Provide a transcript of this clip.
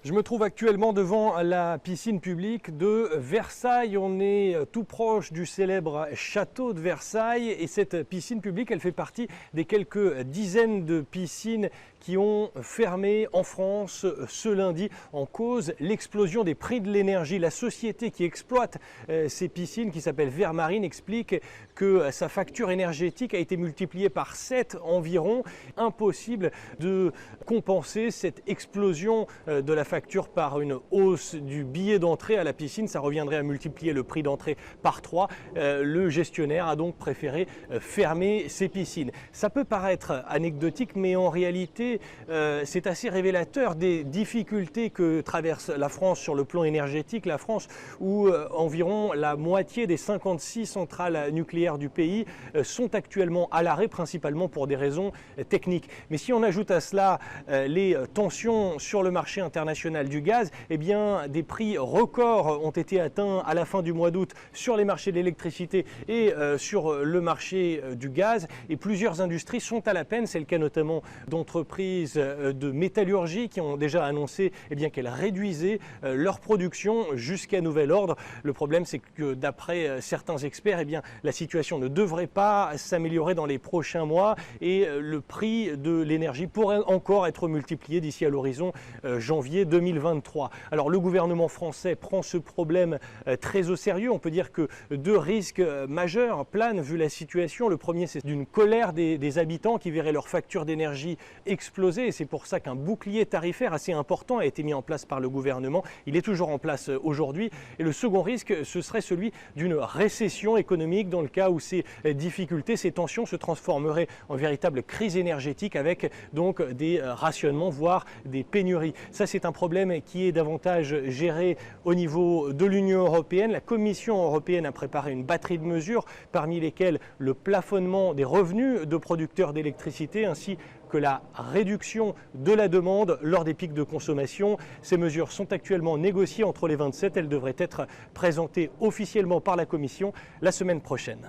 Je me trouve actuellement devant la piscine publique de Versailles. On est tout proche du célèbre château de Versailles et cette piscine publique, elle fait partie des quelques dizaines de piscines qui ont fermé en France ce lundi en cause l'explosion des prix de l'énergie. La société qui exploite ces piscines, qui s'appelle Vermarine, explique que sa facture énergétique a été multipliée par 7 environ. Impossible de compenser cette explosion de la facture par une hausse du billet d'entrée à la piscine. Ça reviendrait à multiplier le prix d'entrée par 3. Le gestionnaire a donc préféré fermer ses piscines. Ça peut paraître anecdotique, mais en réalité, c'est assez révélateur des difficultés que traverse la France sur le plan énergétique. La France où environ la moitié des 56 centrales nucléaires du pays sont actuellement à l'arrêt, principalement pour des raisons techniques. Mais si on ajoute à cela les tensions sur le marché international du gaz, eh bien, des prix records ont été atteints à la fin du mois d'août sur les marchés de l'électricité et sur le marché du gaz. Et plusieurs industries sont à la peine. C'est le cas notamment d'entreprises de métallurgie qui ont déjà annoncé qu'elles réduisaient leur production jusqu'à nouvel ordre. Le problème, c'est que d'après certains experts, la situation ne devrait pas s'améliorer dans les prochains mois et le prix de l'énergie pourrait encore être multiplié d'ici à l'horizon janvier 2023. Alors le gouvernement français prend ce problème très au sérieux. On peut dire que deux risques majeurs planent vu la situation. Le premier, c'est d'une colère des habitants qui verraient leur facture d'énergie exploser. Et c'est pour ça qu'un bouclier tarifaire assez important a été mis en place par le gouvernement. Il est toujours en place aujourd'hui. Et le second risque, ce serait celui d'une récession économique dans le cas où ces difficultés, ces tensions se transformeraient en véritable crise énergétique avec donc des rationnements, voire des pénuries. Ça, c'est un problème qui est davantage géré au niveau de l'Union européenne. La Commission européenne a préparé une batterie de mesures, parmi lesquelles le plafonnement des revenus de producteurs d'électricité ainsi que la réduction de la demande lors des pics de consommation. Ces mesures sont actuellement négociées entre les 27. Elles devraient être présentées officiellement par la Commission la semaine prochaine.